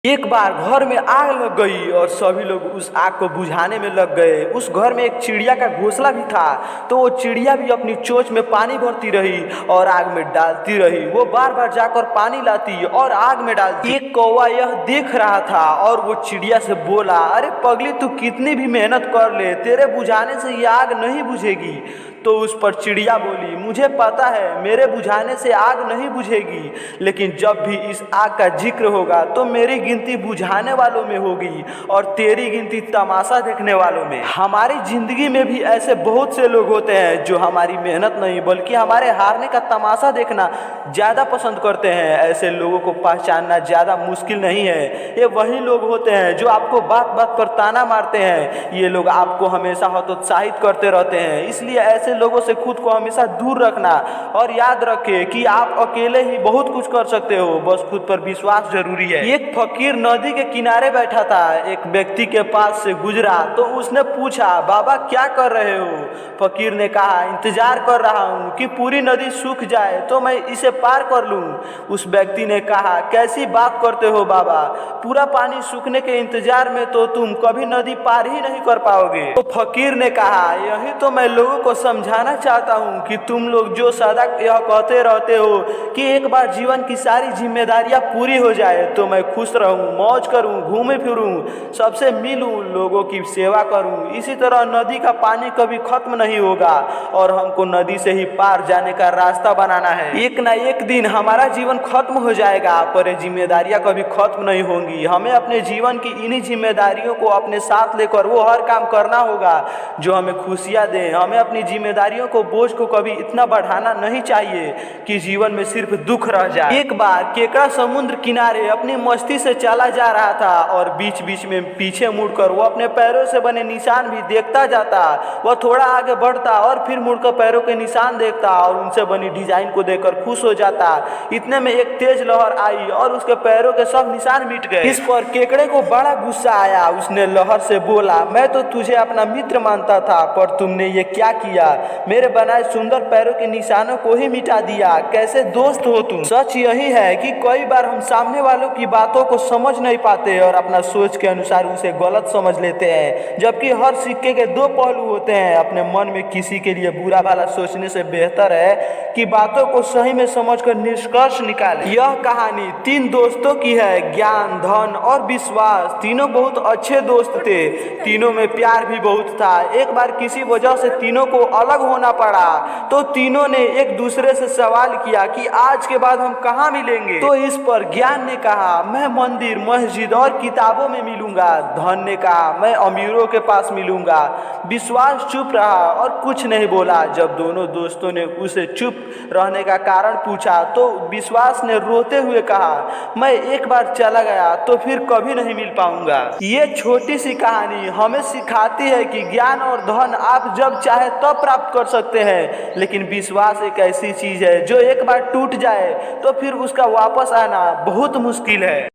एक बार घर में आग लग गई और सभी लोग उस आग को बुझाने में लग गए। उस घर में एक चिड़िया का घोंसला भी था, तो वो चिड़िया भी अपनी चोंच में पानी भरती रही और आग में डालती रही। वो बार बार जाकर पानी लाती और आग में डालती। एक कौवा यह देख रहा था और वो चिड़िया से बोला, अरे पगली, तू कितनी भी मेहनत कर ले, तेरे बुझाने से ये आग नहीं बुझेगी। तो उस पर चिड़िया बोली, मुझे पता है मेरे बुझाने से आग नहीं बुझेगी, लेकिन जब भी इस आग का जिक्र होगा तो मेरी गिनती बुझाने वालों में होगी और तेरी गिनती तमाशा देखने वालों में। हमारी जिंदगी में भी ऐसे बहुत से लोग होते हैं जो हमारी मेहनत नहीं बल्कि हमारे हारने का तमाशा देखना ज़्यादा पसंद करते हैं। ऐसे लोगों को पहचानना ज़्यादा मुश्किल नहीं है। ये वही लोग होते हैं जो आपको बात बात पर ताना मारते हैं। ये लोग आपको हमेशा हतोत्साहित करते रहते हैं। इसलिए ऐसे लोगों से खुद को हमेशा दूर रखना और याद रखें कि आप अकेले ही बहुत कुछ कर सकते हो, बस खुद पर विश्वास जरूरी है। एक फकीर नदी के किनारे बैठा था। एक व्यक्ति के पास से गुजरा तो उसने पूछा, बाबा क्या कर रहे हो? फकीर ने कहा, इंतजार कर रहा हूँ कि पूरी नदी सूख जाए तो मैं इसे पार कर लूँ। उस व्यक्ति ने कहा, कैसी बात करते हो बाबा, पूरा पानी सूखने के इंतजार में तो तुम कभी नदी पार ही नहीं कर पाओगे। तो फकीर ने कहा, यही तो मैं लोगों को समझाना चाहता हूँ कि तुम लोग जो सदा यह कहते रहते हो कि एक बार जीवन की सारी जिम्मेदारियां पूरी हो जाए तो मैं खुश रहूं, मौज करूं, घूमे फिरूं, सबसे मिलूं, लोगों की सेवा करूं। इसी तरह नदी का पानी कभी खत्म नहीं होगा और हमको नदी से ही पार जाने का रास्ता बनाना है। एक ना एक दिन हमारा जीवन खत्म हो जाएगा, पर ये जिम्मेदारियां कभी खत्म नहीं होंगी। हमें अपने जीवन की इन्हीं जिम्मेदारियों को अपने साथ लेकर वो हर काम करना होगा जो हमें खुशियां दे। हमें अपनी जिम्मेदारियों को, बोझ को कभी इतना बढ़ाना नहीं चाहिए कि जीवन में सिर्फ दुख रह जाए। एक बार केकड़ा समुद्र किनारे अपनी मस्ती से चला जा रहा था और बीच बीच में पीछे मुड़कर वो अपने पैरों से बने निशान भी देखता जाता। वह थोड़ा आगे बढ़ता और फिर मुड़कर पैरों के निशान देखता और उनसे बनी डिजाइन को देखकर खुश हो जाता। इतने में एक तेज लहर आई और उसके पैरों के सब निशान मिट गए। इस पर केकड़े को बड़ा गुस्सा आया। उसने लहर से बोला, मैं तो तुझे अपना मित्र मानता था, पर तुमने ये क्या किया? मेरे बनाए सुंदर पैरों के निशानों को ही मिटा दिया। कैसे दोस्त हो तुम? सच यही है कि कई बार हम सामने वालों की बातों को समझ नहीं पाते और अपना सोच के अनुसार उसे गलत समझ लेते हैं, जबकि हर सिक्के के दो पहलू होते हैं। अपने मन में किसी के लिए बुरा भला सोचने से बेहतर है कि बातों को सही में समझकर निष्कर्ष निकालें। यह कहानी 3 दोस्तों की है, ज्ञान, धन और विश्वास। तीनों बहुत अच्छे दोस्त थे। तीनों में प्यार भी बहुत था। एक बार किसी वजह से तीनों को अलग होना पड़ा तो तीनों ने एक दूसरे से सवाल किया कि आज के बाद हम कहाँ मिलेंगे। तो इस पर ज्ञान ने कहा, मैं मंदिर, मस्जिद और किताबों में मिलूंगा। धन ने कहा, मैं अमीरों के पास मिलूंगा। विश्वास चुप रहा और कुछ नहीं बोला। जब दोनों दोस्तों ने उसे चुप रहने का कारण पूछा तो विश्वास ने रोते हुए कहा, मैं एक बार चला गया तो फिर कभी नहीं मिल पाऊंगा। ये छोटी सी कहानी हमें सिखाती है कि ज्ञान और धन आप जब चाहे तब प्राप्त कर सकते हैं, लेकिन विश्वास एक ऐसी चीज है जो एक बार टूट जाए तो फिर उसका वापस आना बहुत मुश्किल है।